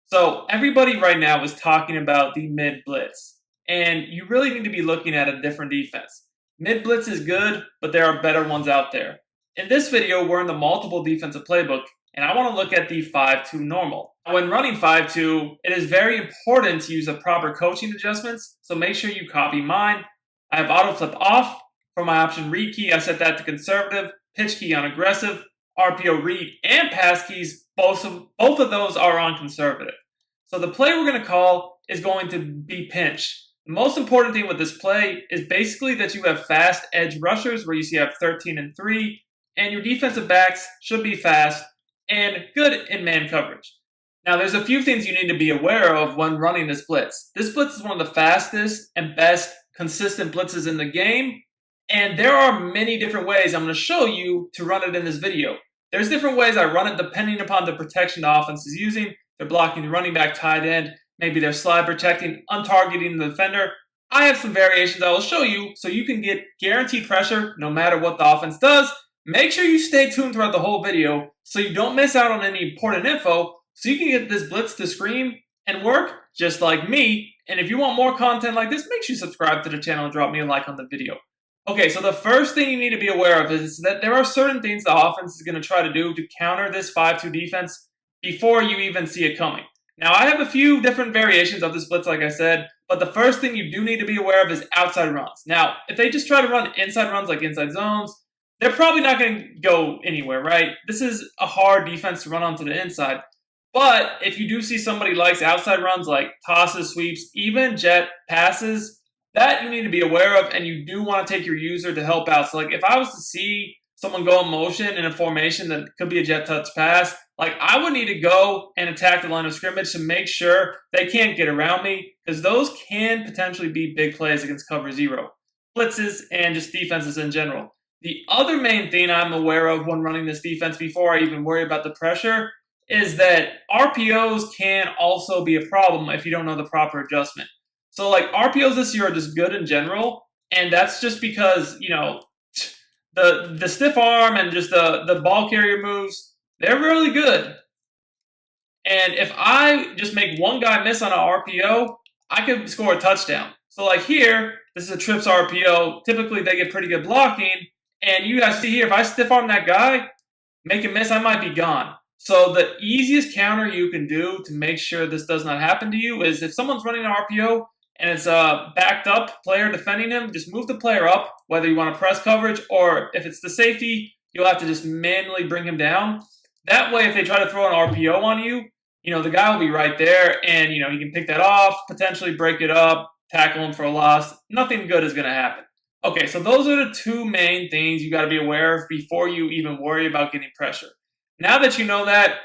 So everybody right now is talking about the mid blitz, and you really need to be looking at a different defense. Mid blitz is good, but there are better ones out there. In this video, we're in the multiple defensive playbook, and I want to look at the 5-2 normal. When running 5-2, it is very important to use the proper coaching adjustments, so make sure you copy mine. I have auto flip off. For my option read key, I set that to conservative, pitch key on aggressive, RPO read and pass keys, both of those are on conservative. So the play we're going to call is going to be pinch. The most important thing with this play is basically that you have fast edge rushers where you see you have 13 and 3, and your defensive backs should be fast and good in man coverage. Now there's a few things you need to be aware of when running this blitz. This blitz is one of the fastest and best consistent blitzes in the game, and there are many different ways I'm going to show you to run it in this video. There's different ways I run it depending upon the protection the offense is using. They're blocking the running back, tight end. Maybe they're slide protecting, untargeting the defender. I have some variations I will show you so you can get guaranteed pressure no matter what the offense does. Make sure you stay tuned throughout the whole video so you don't miss out on any important info so you can get this blitz to scream and work just like me. And if you want more content like this, make sure you subscribe to the channel and drop me a like on the video. Okay, so the first thing you need to be aware of is that there are certain things the offense is going to try to do to counter this 5-2 defense before you even see it coming. Now, I have a few different variations of this blitz, like I said, but the first thing you do need to be aware of is outside runs. Now, if they just try to run inside runs like inside zones, they're probably not going to go anywhere, right? This is a hard defense to run onto the inside. But if you do see somebody likes outside runs like tosses, sweeps, even jet passes, that you need to be aware of, and you do want to take your user to help out. So like if I was to see someone go in motion in a formation that could be a jet touch pass, like I would need to go and attack the line of scrimmage to make sure they can't get around me, because those can potentially be big plays against cover zero, blitzes, and just defenses in general. The other main thing I'm aware of when running this defense before I even worry about the pressure is that RPOs can also be a problem if you don't know the proper adjustment. So like RPOs this year are just good in general, and that's just because, you know, the stiff arm and just the ball carrier moves, they're really good. And if I just make one guy miss on an RPO, I could score a touchdown. So like here, this is a trips RPO. Typically they get pretty good blocking, and you guys see here, if I stiff arm that guy, make him miss, I might be gone. So the easiest counter you can do to make sure this does not happen to you is if someone's running an RPO, and it's a backed up player defending him, just move the player up, whether you want to press coverage or if it's the safety, you'll have to just manually bring him down. That way, if they try to throw an RPO on you, you know, the guy will be right there and, you know, he can pick that off, potentially break it up, tackle him for a loss. Nothing good is going to happen. Okay, so those are the two main things you got to be aware of before you even worry about getting pressure. Now that you know that,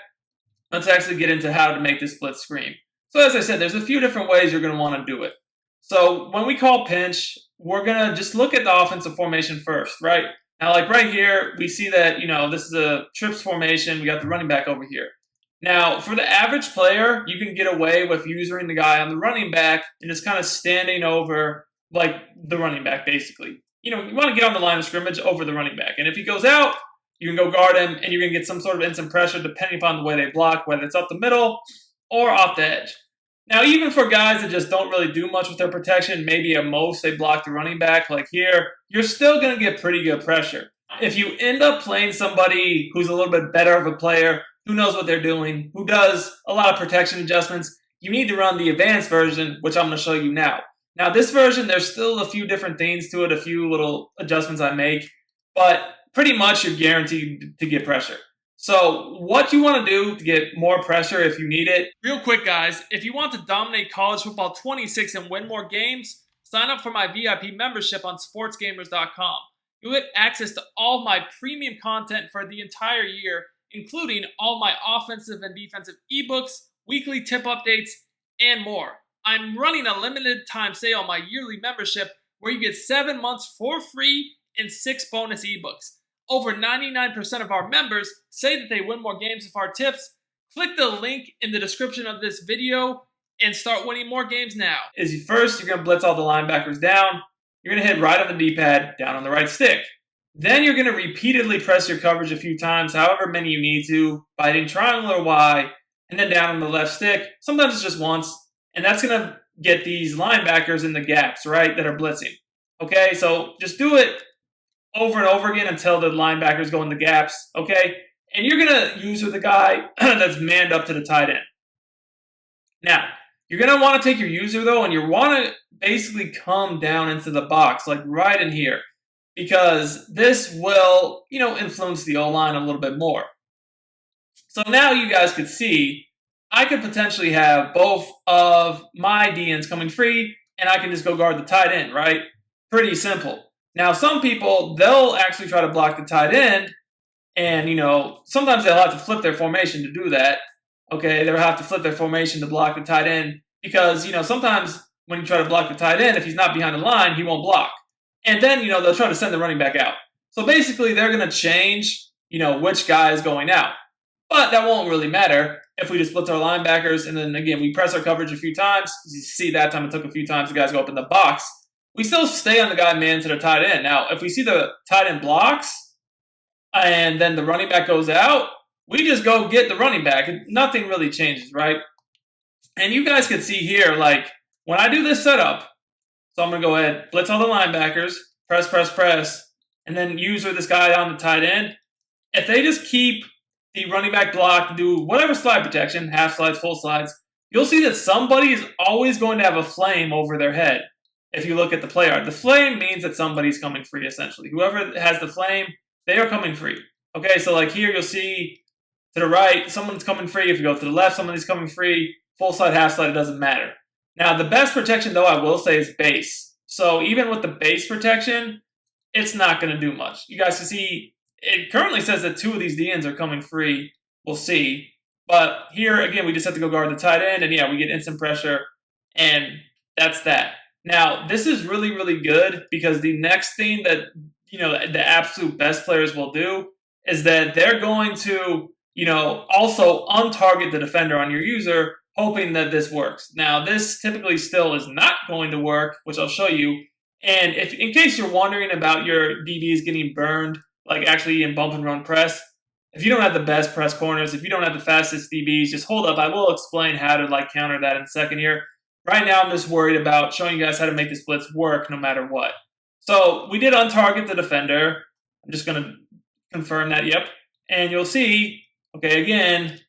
let's actually get into how to make this blitz scream. So as I said, there's a few different ways you're going to want to do it. So when we call pinch, we're going to just look at the offensive formation first, right? Now, like right here, we see that, you know, this is a trips formation. We got the running back over here. Now, for the average player, you can get away with using the guy on the running back and just kind of standing over, like, the running back, basically. You know, you want to get on the line of scrimmage over the running back. And if he goes out, you can go guard him, and you're going to get some sort of instant pressure depending upon the way they block, whether it's up the middle or off the edge. Now, even for guys that just don't really do much with their protection, maybe at most they block the running back like here, you're still going to get pretty good pressure. If you end up playing somebody who's a little bit better of a player, who knows what they're doing, who does a lot of protection adjustments, you need to run the advanced version, which I'm going to show you now. Now, this version, there's still a few different things to it, a few little adjustments I make, but pretty much you're guaranteed to get pressure. So what you want to do to get more pressure if you need it. Real quick, guys, if you want to dominate college football 26 and win more games, sign up for my VIP membership on Sportsgamerz.com. You'll get access to all of my premium content for the entire year, including all my offensive and defensive ebooks, weekly tip updates, and more. I'm running a limited time sale on my yearly membership where you get 7 months for free and 6 bonus ebooks. Over 99% of our members say that they win more games with our tips. Click the link in the description of this video and start winning more games now. First, you're going to blitz all the linebackers down. You're going to hit right on the D-pad, down on the right stick. Then you're going to repeatedly press your coverage a few times, however many you need to, by hitting triangle or Y, and then down on the left stick. Sometimes it's just once, and that's going to get these linebackers in the gaps, right, that are blitzing. Okay, so just do it over and over again until the linebackers go in the gaps, okay? And you're going to use with a guy that's manned up to the tight end. Now, you're going to want to take your user, though, and you want to basically come down into the box, like right in here, because this will, influence the O-line a little bit more. So now you guys could see I could potentially have both of my DNs coming free, and I can just go guard the tight end, right? Pretty simple. Now, some people, they'll actually try to block the tight end, and, sometimes they'll have to flip their formation to do that. Okay, they'll have to flip their formation to block the tight end because, sometimes when you try to block the tight end, if he's not behind the line, he won't block. And then, they'll try to send the running back out. So basically, they're going to change, which guy is going out. But that won't really matter if we just blitz our linebackers and then, again, we press our coverage a few times. You see that time it took a few times. The guys go up in the box. We still stay on the guy man to the tight end. Now, if we see the tight end blocks and then the running back goes out, we just go get the running back. Nothing really changes, right? And you guys can see here, like, when I do this setup, so I'm going to go ahead, blitz all the linebackers, press, and then use with this guy on the tight end. If they just keep the running back block, do whatever slide protection, half slides, full slides, you'll see that somebody is always going to have a flame over their head. If you look at the play art, the flame means that somebody's coming free, essentially. Whoever has the flame, they are coming free. Okay, so like here you'll see to the right, someone's coming free. If you go to the left, somebody's coming free. Full slide, half slide, it doesn't matter. Now, the best protection, though, I will say is base. So even with the base protection, it's not going to do much. You guys can see it currently says that 2 of these DNs are coming free. We'll see. But here, again, we just have to go guard the tight end. And, yeah, we get instant pressure. And that's that. Now, this is really, really good because the next thing that, the absolute best players will do is that they're going to, also untarget the defender on your user, hoping that this works. Now, this typically still is not going to work, which I'll show you. And if, in case you're wondering about your DBs getting burned, like actually in bump and run press, if you don't have the best press corners, if you don't have the fastest DBs, just hold up. I will explain how to counter that in a second here. Right now, I'm just worried about showing you guys how to make this blitz work no matter what. So we did untarget the defender. I'm just going to confirm that, yep. And you'll see, okay, again,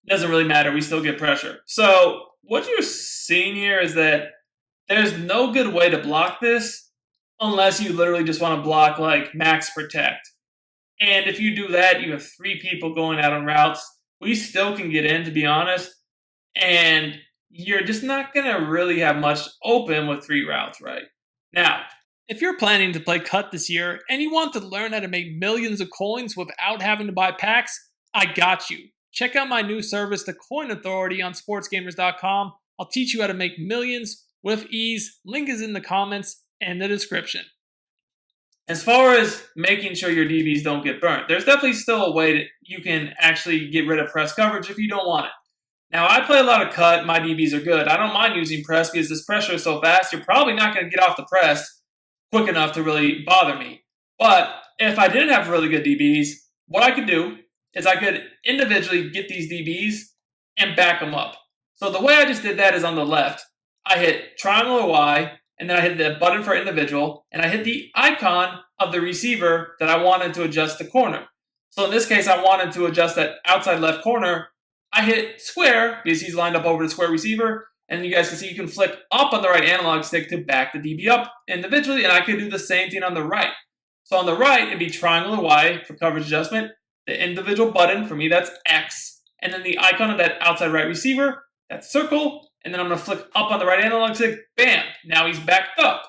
doesn't really matter. We still get pressure. So what you're seeing here is that there's no good way to block this unless you literally just want to block like max protect. And if you do that, you have 3 people going out on routes. We still can get in, to be honest. And you're just not going to really have much open with 3 routes, right? Now, if you're planning to play cut this year and you want to learn how to make millions of coins without having to buy packs, I got you. Check out my new service, the Coin Authority, on Sportsgamerz.com. I'll teach you how to make millions with ease. Link is in the comments and the description. As far as making sure your DBs don't get burnt, there's definitely still a way that you can actually get rid of press coverage if you don't want it. Now, I play a lot of cut. My DBs are good. I don't mind using press because this pressure is so fast, you're probably not going to get off the press quick enough to really bother me. But if I didn't have really good DBs, what I could do is I could individually get these DBs and back them up. So the way I just did that is on the left. I hit triangle or Y, and then I hit the button for individual, and I hit the icon of the receiver that I wanted to adjust the corner. So in this case, I wanted to adjust that outside left corner. I hit square because he's lined up over the square receiver, and you guys can see you can flick up on the right analog stick to back the DB up individually, and I could do the same thing on the right. So on the right, it'd be triangle or Y for coverage adjustment. The individual button, for me, that's X. And then the icon of that outside right receiver, that's circle. And then I'm going to flick up on the right analog stick. Bam! Now he's backed up.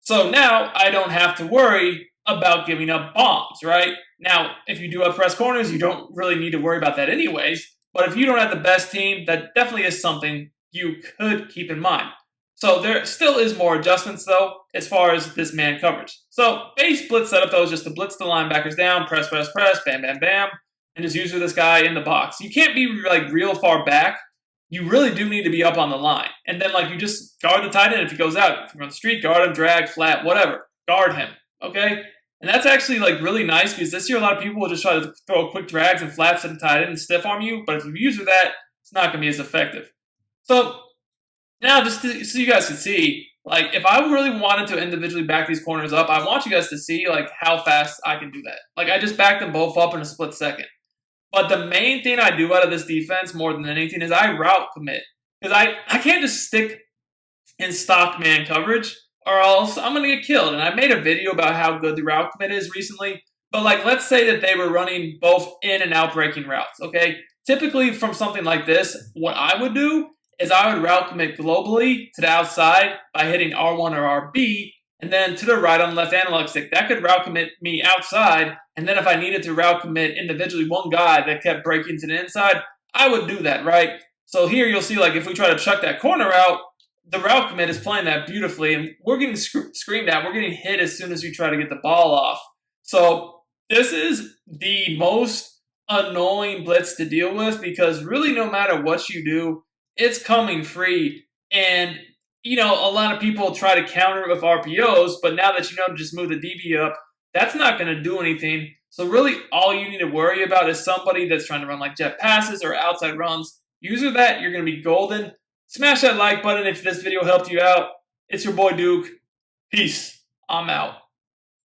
So now I don't have to worry about giving up bombs, right? Now, if you do have press corners, you don't really need to worry about that anyways. But if you don't have the best team, that definitely is something you could keep in mind. So there still is more adjustments, though, as far as this man coverage. So base blitz setup, though, is just to blitz the linebackers down, press, bam, bam, bam, and just use this guy in the box. You can't be real far back. You really do need to be up on the line. And then you just guard the tight end if he goes out. If you're on the street, guard him, drag, flat, whatever. Guard him, okay? And that's actually like really nice because this year a lot of people will just try to throw quick drags and flats and tight end and stiff arm you. But if you use that, it's not going to be as effective. So now just so you guys can see, like if I really wanted to individually back these corners up, I want you guys to see like how fast I can do that. Like I just backed them both up in a split second. But the main thing I do out of this defense more than anything is I route commit. Because I can't just stick in stock man coverage or else I'm going to get killed. And I made a video about how good the route commit is recently. But like let's say that they were running both in and out breaking routes, okay? Typically from something like this, what I would do is I would route commit globally to the outside by hitting R1 or RB, and then to the right on the left analog stick. That could route commit me outside, and then if I needed to route commit individually one guy that kept breaking to the inside, I would do that, right? So here you'll see, like, if we try to chuck that corner out, the route commit is playing that beautifully, and we're getting screamed at. We're getting hit as soon as we try to get the ball off. So this is the most annoying blitz to deal with because really no matter what you do, it's coming free. And, you know, a lot of people try to counter it with RPOs, but now that you know to just move the DB up, that's not going to do anything. So really all you need to worry about is somebody that's trying to run like jet passes or outside runs. Use that, you're going to be golden. Smash that like button if this video helped you out. It's your boy Duke. Peace. I'm out.